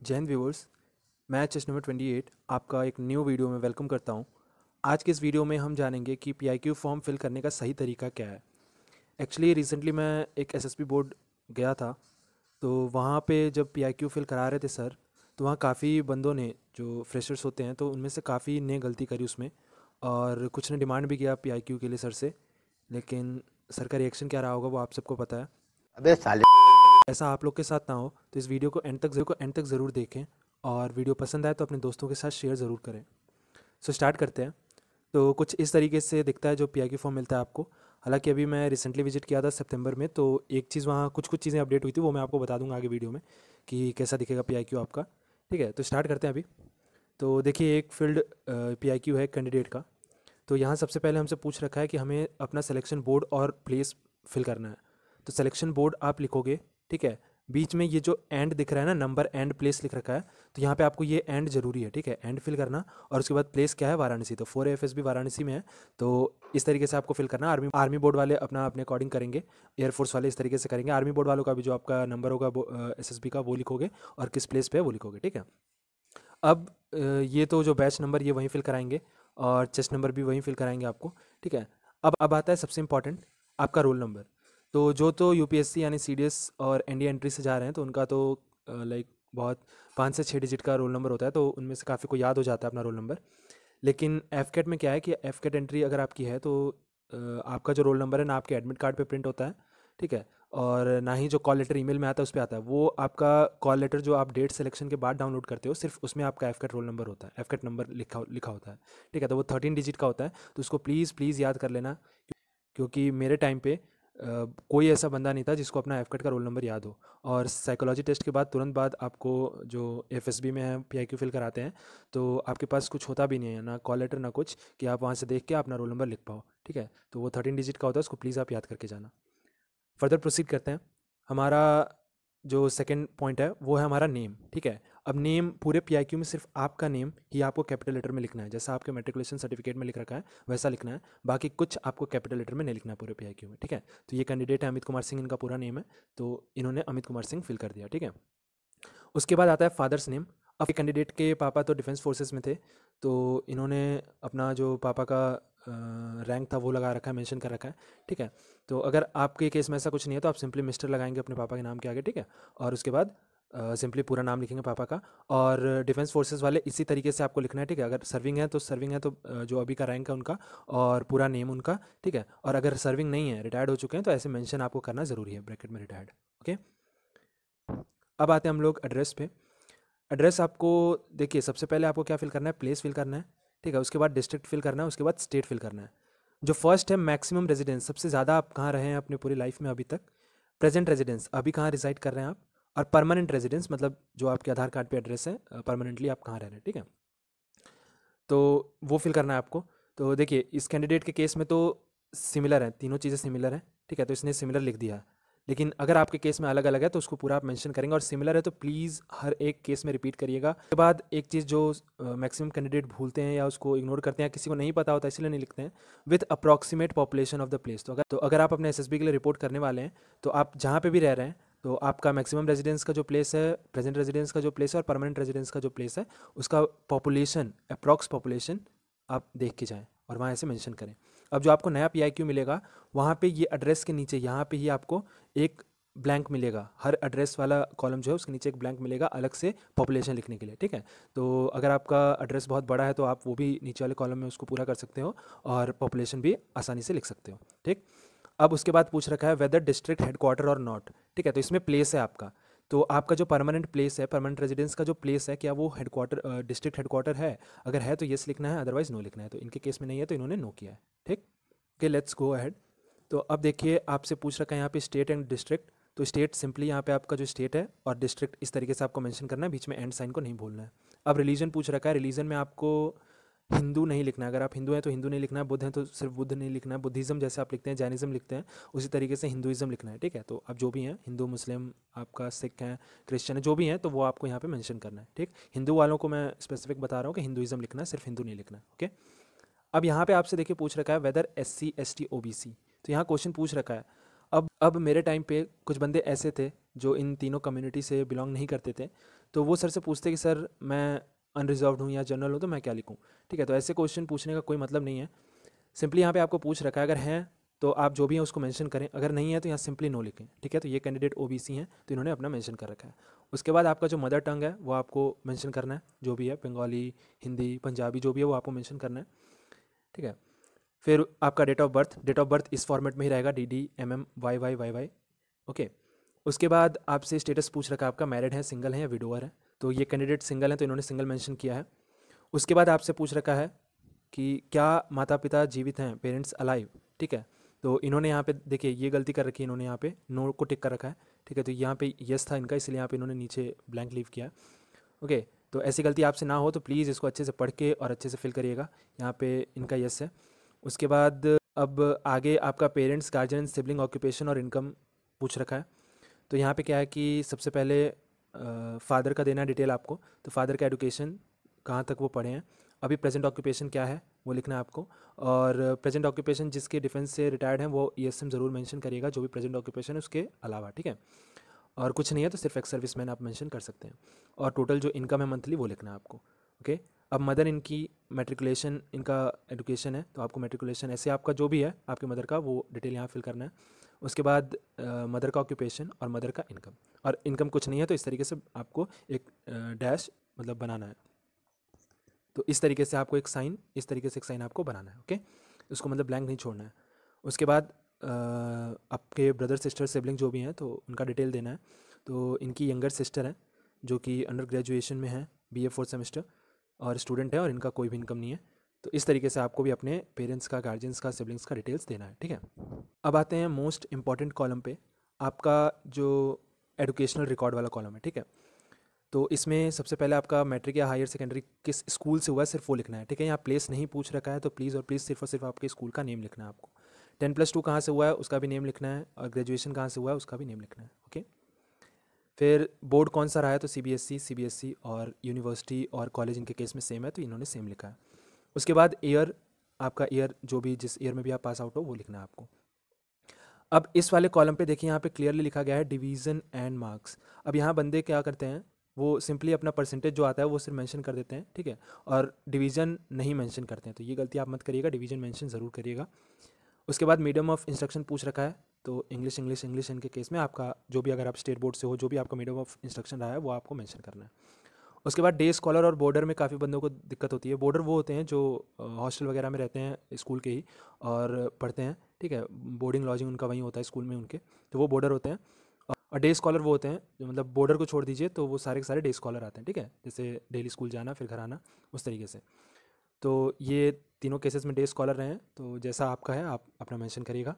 जय हिंद व्यूअर्स। मैं chest number 28 आपका एक न्यू वीडियो में वेलकम करता हूं। आज के इस वीडियो में हम जानेंगे कि पीआईक्यू फॉर्म फिल करने का सही तरीका क्या है। एक्चुअली रिसेंटली मैं एक एसएसबी बोर्ड गया था, तो वहाँ पे जब पीआईक्यू फिल करा रहे थे सर, तो वहाँ काफ़ी बंदों ने जो फ्रेशर्स होते हैं तो उनमें से काफ़ी ने गलती करी उसमें, और कुछ ने डिमांड भी किया पीआईक्यू के लिए सर से। लेकिन सर का रिएक्शन क्या रहा होगा वो आप सबको पता है। अबे साले। ऐसा आप लोग के साथ ना हो तो इस वीडियो को एंड तक ज़रूर देखें, और वीडियो पसंद आए तो अपने दोस्तों के साथ शेयर ज़रूर करें। सो स्टार्ट करते हैं। तो कुछ इस तरीके से दिखता है जो पीआईक्यू फॉर्म मिलता है आपको। हालांकि अभी मैं रिसेंटली विजिट किया था सितंबर में, तो एक चीज़ वहाँ कुछ कुछ चीज़ें अपडेट हुई थी, वो मैं आपको बता दूंगा आगे वीडियो में कि कैसा दिखेगा पीआईक्यू आपका। ठीक है, तो स्टार्ट करते हैं अभी। तो देखिए, एक फील्ड पीआईक्यू है कैंडिडेट का। तो यहाँ सबसे पहले हमसे पूछ रखा है कि हमें अपना सिलेक्शन बोर्ड और प्लेस फिल करना है। तो सिलेक्शन बोर्ड आप लिखोगे, ठीक है। बीच में ये जो एंड दिख रहा है ना, नंबर एंड प्लेस लिख रखा है, तो यहाँ पे आपको ये एंड जरूरी है, ठीक है, एंड फिल करना। और उसके बाद प्लेस क्या है, वाराणसी। तो 4 AFSB वाराणसी में है। तो इस तरीके से आपको फिल करना है। आर्मी बोर्ड वाले अपना अपने अकॉर्डिंग करेंगे, एयरफोर्स वाले इस तरीके से करेंगे। आर्मी बोर्ड वालों का भी जो आपका नंबर होगा एसएसबी का वो लिखोगे, और किस प्लेस पे है वो लिखोगे, ठीक है। अब ये तो जो बैच नंबर ये वहीं फिल कराएंगे, और चेस्ट नंबर भी वहीं फिल कराएंगे आपको, ठीक है। अब आता है सबसे इंपॉर्टेंट, आपका रोल नंबर। तो जो तो यूपीएससी यानी सीडीएस और एनडीए एंट्री से जा रहे हैं तो उनका तो लाइक बहुत 5 से 6 डिजिट का रोल नंबर होता है, तो उनमें से काफ़ी को याद हो जाता है अपना रोल नंबर। लेकिन एफकेट में क्या है कि एफकेट एंट्री अगर आपकी है तो आपका जो रोल नंबर है ना आपके एडमिट कार्ड पे प्रिंट होता है, ठीक है। और ना ही जो कॉल लेटर ईमेल में आता है उस पर आता है। वो आपका कॉल लेटर जो आप डेट सिलेक्शन के बाद डाउनलोड करते हो, सिर्फ उसमें आपका एफकेट रोल नंबर होता है, एफकेट नंबर लिखा लिखा होता है, ठीक है। तो वो 13 डिजिट का होता है, तो उसको प्लीज़ प्लीज़ याद कर लेना। क्योंकि मेरे टाइम पे कोई ऐसा बंदा नहीं था जिसको अपना एफकेट का रोल नंबर याद हो। और साइकोलॉजी टेस्ट के बाद तुरंत बाद आपको जो एफएसबी में है पीआईक्यू फिल कराते हैं, तो आपके पास कुछ होता भी नहीं है, ना कॉल लेटर ना कुछ, कि आप वहाँ से देख के अपना रोल नंबर लिख पाओ, ठीक है। तो वो 13 डिजिट का होता है, उसको प्लीज़ आप याद करके जाना। फर्दर प्रोसीड करते हैं। हमारा जो सेकंड पॉइंट है वो है हमारा नेम, ठीक है। अब नेम पूरे पीआईक्यू में सिर्फ आपका नेम ही आपको कैपिटल लेटर में लिखना है, जैसा आपके मेट्रिकुलेशन सर्टिफिकेट में लिख रखा है वैसा लिखना है। बाकी कुछ आपको कैपिटल लेटर में नहीं लिखना है पूरे पीआईक्यू में, ठीक है। तो ये कैंडिडेट है अमित कुमार सिंह, इनका पूरा नेम है, तो इन्होंने अमित कुमार सिंह फिल कर दिया, ठीक है। उसके बाद आता है फादर्स नेम। अब कैंडिडेट के पापा तो डिफेंस फोर्सेस में थे, तो इन्होंने अपना जो पापा का रैंक था वो लगा रखा है, मेंशन कर रखा है, ठीक है। तो अगर आपके केस में ऐसा कुछ नहीं है तो आप सिंपली मिस्टर लगाएंगे अपने पापा के नाम के आगे, ठीक है। और उसके बाद सिंपली पूरा नाम लिखेंगे पापा का। और डिफेंस फोर्सेस वाले इसी तरीके से आपको लिखना है, ठीक है। अगर सर्विंग है तो सर्विंग है तो जो अभी का रैंक है उनका और पूरा नेम उनका, ठीक है। और अगर सर्विंग नहीं है, रिटायर्ड हो चुके हैं, तो ऐसे मेंशन आपको करना ज़रूरी है ब्रैकेट में रिटायर्ड, ओके। अब आते हैं हम लोग एड्रेस पे। एड्रेस आपको, देखिए, सबसे पहले आपको क्या फिल करना है, प्लेस फिल करना है, ठीक है। उसके बाद डिस्ट्रिक्ट फिल करना है, उसके बाद स्टेट फिल करना है। जो फर्स्ट है मैक्सिमम रेजिडेंस, सबसे ज़्यादा आप कहाँ रहे हैं अपने पूरी लाइफ में अभी तक। प्रेजेंट रेजिडेंस, अभी कहाँ रिसाइड कर रहे हैं आप। और परमानेंट रेजिडेंस, मतलब जो आपके आधार कार्ड पे एड्रेस है, परमानेंटली आप कहाँ रह रहे हैं, ठीक है। तो वो फिल करना है आपको। तो देखिए, इस कैंडिडेट के केस में तो सिमिलर है, तीनों चीज़ें सिमिलर हैं, ठीक है। तो इसने सिमिलर लिख दिया। लेकिन अगर आपके केस में अलग अलग है तो उसको पूरा आप मेंशन करेंगे, और सिमिलर है तो प्लीज़ हर एक केस में रिपीट करिएगा। उसके बाद एक चीज़ जो मैक्सिमम कैंडिडेट भूलते हैं या उसको इग्नोर करते हैं, किसी को नहीं पता होता इसलिए नहीं लिखते हैं, with approximate population of the place. तो अगर आप अपने एसएसबी के लिए रिपोर्ट करने वाले हैं, तो आप जहाँ पे भी रह रहे हैं, तो आपका मैक्सिमम रेजिडेंस का जो प्लेस है, प्रेजेंट रेजिडेंस का जो प्लेस है, और परमानेंट रेजिडेंस का जो प्लेस है, उसका पॉपुलेशन, अप्रॉक्स पॉपुलेशन आप देख के जाएँ और वहाँ ऐसे मेंशन करें। अब जो आपको नया पीआईक्यू मिलेगा, वहाँ पे ये एड्रेस के नीचे यहाँ पे ही आपको एक ब्लैंक मिलेगा। हर एड्रेस वाला कॉलम जो है उसके नीचे एक ब्लैंक मिलेगा अलग से पॉपुलेशन लिखने के लिए, ठीक है। तो अगर आपका एड्रेस बहुत बड़ा है तो आप वो भी नीचे वाले कॉलम में उसको पूरा कर सकते हो, और पॉपुलेशन भी आसानी से लिख सकते हो, ठीक। अब उसके बाद पूछ रखा है वेदर डिस्ट्रिक्ट हेडक्वार्टर और नॉट, ठीक है। तो इसमें प्लेस है आपका, तो आपका जो परमानेंट प्लेस है, परमानेंट रेजिडेंस का जो प्लेस है, क्या वो हेडक्वार्टर डिस्ट्रिक्ट हेडक्वार्टर है। अगर है तो येस लिखना है, अदरवाइज नो लिखना है। तो इनके केस में नहीं है तो इन्होंने नो किया है, ठीक। Okay, let's go ahead. तो अब देखिए, आपसे पूछ रखा है यहाँ पे स्टेट एंड डिस्ट्रिक्ट। तो स्टेट सिंपली यहाँ पे आपका जो स्टेट है, और डिस्ट्रिक्ट इस तरीके से आपको मेंशन करना है, बीच में एंड साइन को नहीं भूलना है। अब रिलीजन पूछ रखा है, रिलीजन में आपको हिंदू नहीं लिखना है। अगर आप हिंदू हैं तो हिंदू नहीं लिखना है, बुद्ध हैं तो सिर्फ बुद्ध नहीं लिखना है, बुद्धिज़्म जैसे आप लिखते हैं, जैनिज़्म लिखते हैं, उसी तरीके से हिंदुइज़्म लिखना है, ठीक है। तो आप जो भी हैं, हिंदू, मुस्लिम, आपका सिख हैं, क्रिश्चियन है, जो भी हैं, तो वो आपको यहाँ पे मेंशन करना है, ठीक। हिंदू वालों को मैं स्पेसिफिक बता रहा हूँ कि हिंदुइज़्म लिखना है, सिर्फ हिंदू नहीं लिखना है, ओके। अब यहाँ पे आपसे देखिए पूछ रखा है वेदर SC ST OBC। तो यहाँ क्वेश्चन पूछ रखा है। अब मेरे टाइम पे कुछ बंदे ऐसे थे जो इन तीनों कम्युनिटी से बिलोंग नहीं करते थे, तो वो सर से पूछते हैं कि सर मैं अनरिजर्व्ड हूँ या जनरल हूँ तो मैं क्या लिखूँ, ठीक है। तो ऐसे क्वेश्चन पूछने का कोई मतलब नहीं है। सिंपली यहाँ पे आपको पूछ रखा है, अगर हैं तो आप जो भी हैं उसको मेंशन करें, अगर नहीं है तो यहाँ सिंपली नो लिखें, ठीक है। तो ये कैंडिडेट ओबीसी हैं तो इन्होंने अपना मेंशन कर रखा है। उसके बाद आपका जो मदर टंग है वो आपको मेंशन करना है, जो भी है बंगाली, हिंदी, पंजाबी जो भी है वो आपको मेंशन करना है, ठीक है। फिर आपका डेट ऑफ बर्थ इस फॉर्मेट में ही रहेगा, DD MM YY YY, okay. उसके बाद आपसे स्टेटस पूछ रखा है आपका, मैरिड है, सिंगल है या विडोअर है। तो ये कैंडिडेट सिंगल है तो इन्होंने सिंगल मेंशन किया है। उसके बाद आपसे पूछ रखा है कि क्या माता पिता जीवित हैं, पेरेंट्स अलाइव, ठीक है। तो इन्होंने यहाँ पे देखिए ये गलती कर रखी है, इन्होंने यहाँ पे नो को टिक कर रखा है, ठीक है। तो यहाँ पे यस था इनका, इसलिए यहाँ पे इन्होंने नीचे ब्लैंक लीव किया है, ओके। तो ऐसी गलती आपसे ना हो तो प्लीज़ इसको अच्छे से पढ़ के और अच्छे से फिल करिएगा। यहाँ पे इनका यस है। उसके बाद अब आगे आपका पेरेंट्स, गार्जियन, सिबलिंग, ऑक्यूपेशन और इनकम पूछ रखा है। तो यहाँ पे क्या है कि सबसे पहले फादर का देना है डिटेल आपको। तो फादर का एजुकेशन कहाँ तक वो पढ़े हैं, अभी प्रेजेंट ऑक्यूपेशन क्या है वो लिखना है आपको, और प्रेजेंट ऑक्यूपेशन जिसके डिफेंस से रिटायर्ड हैं वो ESM ज़रूर मेंशन करिएगा, जो भी प्रेजेंट ऑक्यूपेशन है उसके अलावा, ठीक है। और कुछ नहीं है तो सिर्फ एक्स सर्विस मैन आप मेंशन कर सकते हैं। और टोटल जो इनकम है मंथली वो लिखना है आपको, ओके। अब मदर इनकी मैट्रिकुलेशन, इनका एजुकेशन है तो आपको मैट्रिकुलेशन ऐसे आपका जो भी है आपके मदर का वो डिटेल यहाँ फिल करना है। उसके बाद मदर का ऑक्यूपेशन और मदर का इनकम, और इनकम कुछ नहीं है तो इस तरीके से आपको एक डैश मतलब बनाना है। तो इस तरीके से आपको एक साइन, इस तरीके से एक साइन आपको बनाना है, ओके। उसको मतलब ब्लैंक नहीं छोड़ना है। उसके बाद आपके ब्रदर सिस्टर सिबलिंग जो भी हैं तो उनका डिटेल देना है। तो इनकी यंगर सिस्टर है जो कि अंडर ग्रेजुएशन में है, BA 4th सेमेस्टर, और स्टूडेंट है और इनका कोई भी इनकम नहीं है। तो इस तरीके से आपको भी अपने पेरेंट्स का, गार्जियंस का, सिबलिंग्स का डिटेल्स देना है, ठीक है। अब आते हैं मोस्ट इंपॉर्टेंट कॉलम पे, आपका जो एजुकेशनल रिकॉर्ड वाला कॉलम है, ठीक है। तो इसमें सबसे पहले आपका मैट्रिक या हायर सेकेंडरी किस स्कूल से हुआ है सिर्फ वो लिखना है, ठीक है। यहाँ प्लेस नहीं पूछ रखा है तो प्लीज़ और प्लीज़ सिर्फ और सिर्फ आपके स्कूल का नेम लिखना है आपको। 10+2 कहाँ से हुआ है उसका भी नेम लिखना है, और ग्रेजुएशन कहाँ से हुआ है उसका भी नेम लिखना है, ओके। फिर बोर्ड कौन सा रहा है तो CBSE, और यूनिवर्सिटी और कॉलेज इनके केस में सेम है तो इन्होंने सेम लिखा है। उसके बाद ईयर, आपका ईयर जो भी जिस ईयर में भी आप पास आउट हो वो लिखना है आपको। अब इस वाले कॉलम पे देखिए यहाँ पे क्लियरली लिखा गया है डिवीज़न एंड मार्क्स। अब यहाँ बंदे क्या करते हैं, वो सिंपली अपना परसेंटेज जो आता है वो सिर्फ मेंशन कर देते हैं, ठीक है, और डिवीज़न नहीं मेंशन करते हैं। तो ये गलती आप मत करिएगा, डिवीज़न मेंशन ज़रूर करिएगा। उसके बाद मीडियम ऑफ इंस्ट्रक्शन पूछ रखा है, तो इंग्लिश इनके केस में आपका जो भी, अगर आप स्टेट बोर्ड से हो, जो भी आपका मीडियम ऑफ इंस्ट्रक्शन रहा है वो आपको मेंशन करना है। उसके बाद डे स्कॉलर और बॉर्डर में काफ़ी बंदों को दिक्कत होती है। बॉर्डर वो होते हैं जो हॉस्टल वगैरह में रहते हैं स्कूल के ही और पढ़ते हैं, ठीक है, बोर्डिंग लॉजिंग उनका वहीं होता है स्कूल में उनके, तो वो बॉर्डर होते हैं। और डे स्कॉलर वो होते हैं जो मतलब बॉर्डर को छोड़ दीजिए तो वो सारे के सारे डे स्कॉलर आते हैं, ठीक है, जैसे डेली स्कूल जाना फिर घर आना उस तरीके से। तो ये तीनों केसेस में डे स्कॉलर रहे हैं, तो जैसा आपका है आप अपना मेंशन करिएगा।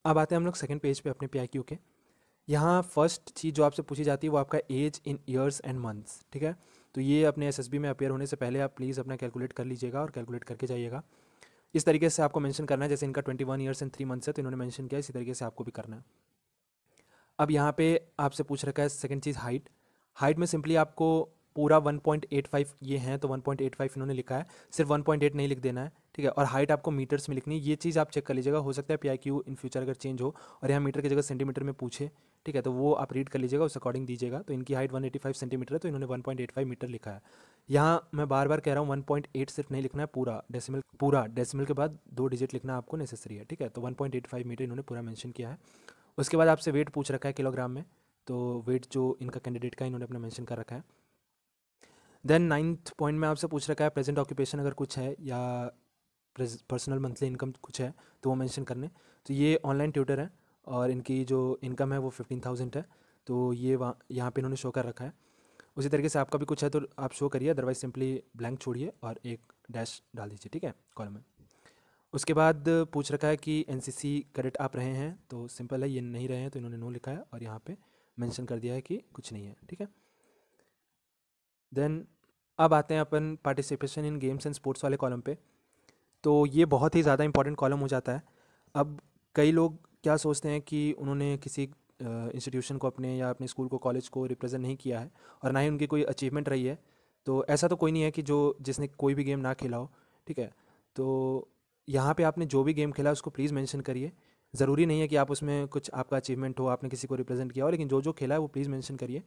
अब आते हैं हम लोग सेकंड पेज पे अपने PIQ के। यहाँ फर्स्ट चीज़ जो आपसे पूछी जाती है वो आपका age in years and months, ठीक है। तो ये अपने SSB में अपेयर होने से पहले आप प्लीज़ अपना कैलकुलेट कर लीजिएगा और कैलकुलेट करके जाइएगा। इस तरीके से आपको मेंशन करना है, जैसे इनका 21 ईयर्स एंड 3 मंथ्स है तो इन्होंने मेंशन किया, इसी तरीके से आपको भी करना है। अब यहाँ पे आपसे पूछ रखा है सेकंड चीज़ हाइट। हाइट में सिंपली आपको पूरा 1.85 ये हैं तो 1.85 इन्होंने लिखा है, सिर्फ 1.8 नहीं लिख देना है, ठीक है। और हाइट आपको मीटर्स में लिखनी है, ये चीज़ आप चेक कर लीजिएगा, हो सकता है PIQ इन फ्यूचर अगर चेंज हो और यहाँ मीटर की जगह सेंटीमीटर में पूछे, ठीक है, तो वो आप रीड कर लीजिएगा, उस अकॉर्डिंग दीजिएगा। तो इनकी हाइट 185 सेंटीमीटर है तो इन्होंने 1.85 मीटर लिखा है। यहाँ मैं बार बार कह रहा हूँ 1.8 सिर्फ नहीं लिखना है, पूरा डेसिमल के बाद 2 डिजिट लिखना आपको नेसेसरी है, ठीक है। तो 1.85 मीटर इन्होंने पूरा मेंशन किया है। उसके बाद आपसे वेट पूछ रखा है किलोग्राम में, तो वेट जो इनका कैंडिडेट का इन्होंने अपना मेंशन कर रखा है। देन 9th पॉइंट में आपसे पूछ रखा है प्रेजेंट ऑक्यूपेशन अगर कुछ है या पर्सनल मंथली इनकम कुछ है तो वो मेंशन करने। तो ये ऑनलाइन ट्यूटर है और इनकी जो इनकम है वो 15,000 है, तो ये यहाँ पे इन्होंने शो कर रखा है। उसी तरीके से आपका भी कुछ है तो आप शो करिए, अदरवाइज सिंपली ब्लैंक छोड़िए और एक डैश डाल दीजिए, ठीक है, कॉलम में। उसके बाद पूछ रखा है कि NCC कैडेट आप रहे हैं, तो सिंपल है, ये नहीं रहे हैं तो इन्होंने नो लिखा है और यहाँ पे मेंशन कर दिया है कि कुछ नहीं है, ठीक है। देन अब आते हैं अपन participation in games and sports वाले कॉलम पे। तो ये बहुत ही ज़्यादा इंपॉर्टेंट कॉलम हो जाता है। अब कई लोग क्या सोचते हैं कि उन्होंने किसी इंस्टीट्यूशन को अपने या अपने स्कूल को, कॉलेज को रिप्रेजेंट नहीं किया है और ना ही उनकी कोई अचीवमेंट रही है, तो ऐसा तो कोई नहीं है कि जिसने कोई भी गेम ना खेला हो, ठीक है। तो यहाँ पे आपने जो भी गेम खेला उसको प्लीज़ मेंशन करिए। ज़रूरी नहीं है कि आप उसमें कुछ आपका अचीवमेंट हो, आपने किसी को रिप्रेजेंट किया हो, लेकिन जो जो खेला है वो प्लीज़ मेंशन करिए।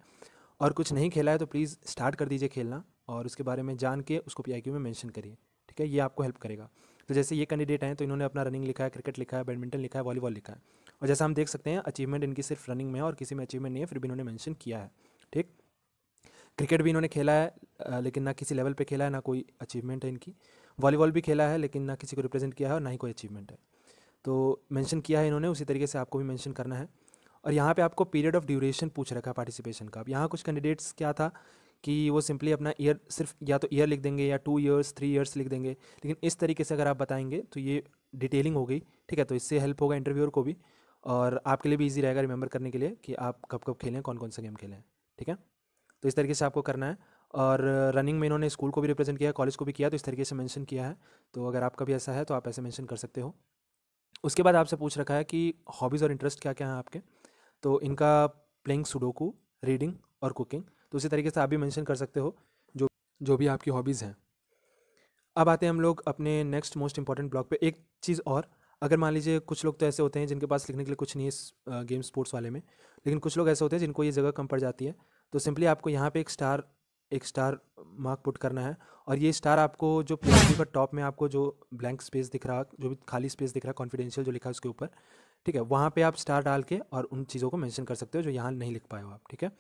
और कुछ नहीं खेला है तो प्लीज़ स्टार्ट कर दीजिए खेलना, और उसके बारे में जान के उसको पीआईक्यू में मेंशन करिए, ठीक है। ये आपको हेल्प करेगा। तो जैसे ये कैंडिडेट हैं तो इन्होंने अपना रनिंग लिखा है, क्रिकेट लिखा है, बैडमिंटन लिखा है, वॉलीबॉल लिखा है, और जैसा हम देख सकते हैं अचीवमेंट इनकी सिर्फ रनिंग में है और किसी में अचीवमेंट नहीं है, फिर भी इन्होंने मेंशन किया है, ठीक। क्रिकेट भी इन्होंने खेला है लेकिन ना किसी लेवल पे खेला है, ना कोई अचीवमेंट है इनकी। वॉलीबॉल भी खेला है लेकिन ना किसी को रिप्रेजेंट किया है और ना ही कोई अचीवमेंट है। तो मेंशन किया है इन्होंने, उसी तरीके से आपको भी मेंशन करना है। और यहाँ पे आपको पीरियड ऑफ ड्यूरेशन पूछ रखा है पार्टिसिपेशन का। अब यहाँ कुछ कैंडिडेट्स क्या था कि वो सिंपली अपना ईयर, सिर्फ या तो ईयर लिख देंगे या 2 ईयर्स 3 ईयर्स लिख देंगे, लेकिन इस तरीके से अगर आप बताएंगे तो ये डिटेलिंग हो गई, ठीक है। तो इससे हेल्प होगा इंटरव्यूअर को भी, और आपके लिए भी ईजी रहेगा रिमेंबर करने के लिए कि आप कब कब खेलें, कौन कौन सा गेम खेलें, ठीक है। तो इस तरीके से आपको करना है। और रनिंग में इन्होंने स्कूल को भी रिप्रेजेंट किया है, कॉलेज को भी किया, तो इस तरीके से मेंशन किया है। तो अगर आपका भी ऐसा है तो आप ऐसे मेंशन कर सकते हो। उसके बाद आपसे पूछ रखा है कि हॉबीज़ और इंटरेस्ट क्या क्या हैं आपके। तो इनका प्लेइंग सुडोकू, रीडिंग और कुकिंग। तो उसी तरीके से आप भी मेंशन कर सकते हो जो जो भी आपकी हॉबीज़ हैं। अब आते हैं हम लोग अपने नेक्स्ट मोस्ट इंपॉर्टेंट ब्लॉक पे। एक चीज़ और, अगर मान लीजिए कुछ लोग तो ऐसे होते हैं जिनके पास लिखने के लिए कुछ नहीं है गेम स्पोर्ट्स वाले में, लेकिन कुछ लोग ऐसे होते हैं जिनको ये जगह कम पड़ जाती है। तो सिंपली आपको यहाँ पे एक स्टार मार्क पुट करना है, और ये स्टार आपको जो पीएचडी का टॉप में आपको जो ब्लैंक स्पेस दिख रहा, जो भी खाली स्पेस दिख रहा है कॉन्फिडेंशियल जो लिखा है उसके ऊपर, ठीक है, वहाँ पे आप स्टार डाल के और उन चीज़ों को मेंशन कर सकते हो जो यहाँ नहीं लिख पाए हो आप, ठीक है।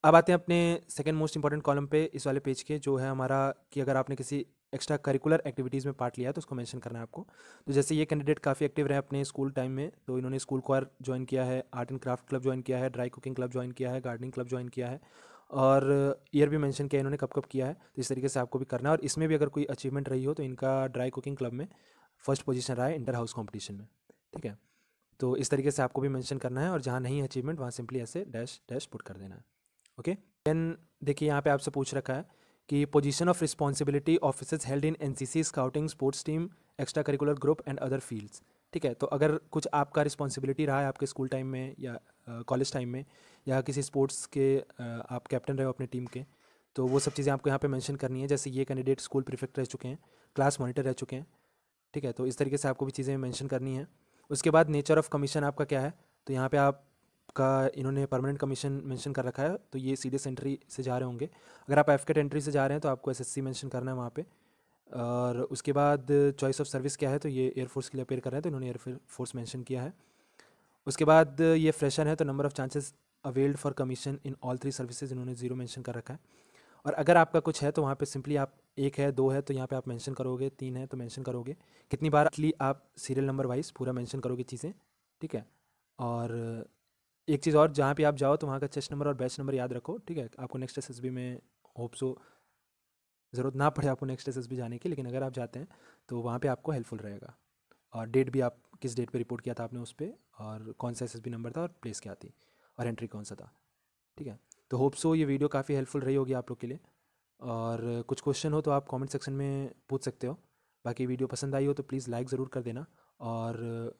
अब आते हैं अपने सेकंड मोस्ट इंपॉर्टेंट कॉलम पे इस वाले पेज के, जो है हमारा कि अगर आपने किसी एक्स्ट्रा करिकुलर एक्टिविटीज़ में पार्ट लिया है तो उसको मेंशन करना है आपको। तो जैसे ये कैंडिडेट काफ़ी एक्टिव रहे अपने स्कूल टाइम में, तो इन्होंने स्कूल क्वायर ज्वाइन किया है, art and craft club join किया है, ड्राई कुकिंग क्लब ज्वाइन किया है, गार्डनिंग क्लब ज्वाइन किया है, और ईयर भी मेंशन किया है इन्होंने कब कब किया है। तो इस तरीके से आपको भी करना है, और इसमें भी अगर कोई अचीवमेंट रही हो तो इनका ड्राई कुकिंग क्लब में फर्स्ट पोजीशन रहा है इंटर हाउस कॉम्पिटिशन में, ठीक है। तो इस तरीके से आपको भी मेंशन करना है, और जहाँ नहीं है अचीवमेंट वहाँ सिंपली ऐसे डैश डैश पुट कर देना है, ओके। देन देखिए यहाँ पे आपसे पूछ रखा है कि position of responsibility officers held in NCC, scouting, sports team, extra curricular group and other fields, ठीक है। तो अगर कुछ आपका रिस्पॉन्सिबिलिटी रहा है आपके स्कूल टाइम में या कॉलेज टाइम में, या किसी स्पोर्ट्स के आप कैप्टन रहे हो अपने टीम के, तो वो सब चीज़ें आपको यहाँ पे मेंशन करनी है। जैसे ये कैंडिडेट स्कूल प्रीफेक्ट रह चुके हैं, क्लास मॉनिटर रह चुके हैं, ठीक है। तो इस तरीके से आपको भी चीज़ें मेंशन करनी है। उसके बाद नेचर ऑफ कमीशन आपका क्या है, तो यहाँ पे आपका इन्होंने परमानेंट कमीशन मेंशन कर रखा है, तो ये सीडीएस एंट्री से जा रहे होंगे। अगर आप एफकेट एंट्री से जा रहे हैं तो आपको एसएससी मेंशन करना है वहाँ पे। और उसके बाद चॉइस ऑफ सर्विस क्या है, तो ये एयरफोर्स के लिए अपेयर कर रहे हैं तो इन्होंने एयरफोर्स मेंशन किया है। उसके बाद ये फ्रेशर है तो number of chances availed for commission in all 3 services इन्होंने 0 मेंशन कर रखा है। और अगर आपका कुछ है तो वहाँ पे सिंपली आप 1 है 2 है तो यहाँ पे आप मेंशन करोगे, 3 है तो मेंशन करोगे, कितनी बार आप सीरियल नंबर वाइज पूरा मेंशन करोगे चीज़ें, ठीक है। और एक चीज़ और, जहाँ पे आप जाओ तो वहाँ का चेस्ट नंबर और बैच नंबर याद रखो, ठीक है। आपको नेक्स्ट एसएसबी में होप सो ज़रूरत ना पड़े आपको नेक्स्ट एसएसबी जाने की, लेकिन अगर आप जाते हैं तो वहाँ पे आपको हेल्पफुल रहेगा। और डेट भी, आप किस डेट पे रिपोर्ट किया था आपने उस पर, और कौन सा एसएसबी नंबर था और प्लेस क्या थी और एंट्री कौन सा था, ठीक है। तो होप सो ये वीडियो काफ़ी हेल्पफुल रही होगी आप लोग के लिए। और कुछ क्वेश्चन हो तो आप कमेंट सेक्शन में पूछ सकते हो। बाकी वीडियो पसंद आई हो तो प्लीज़ लाइक ज़रूर कर देना, और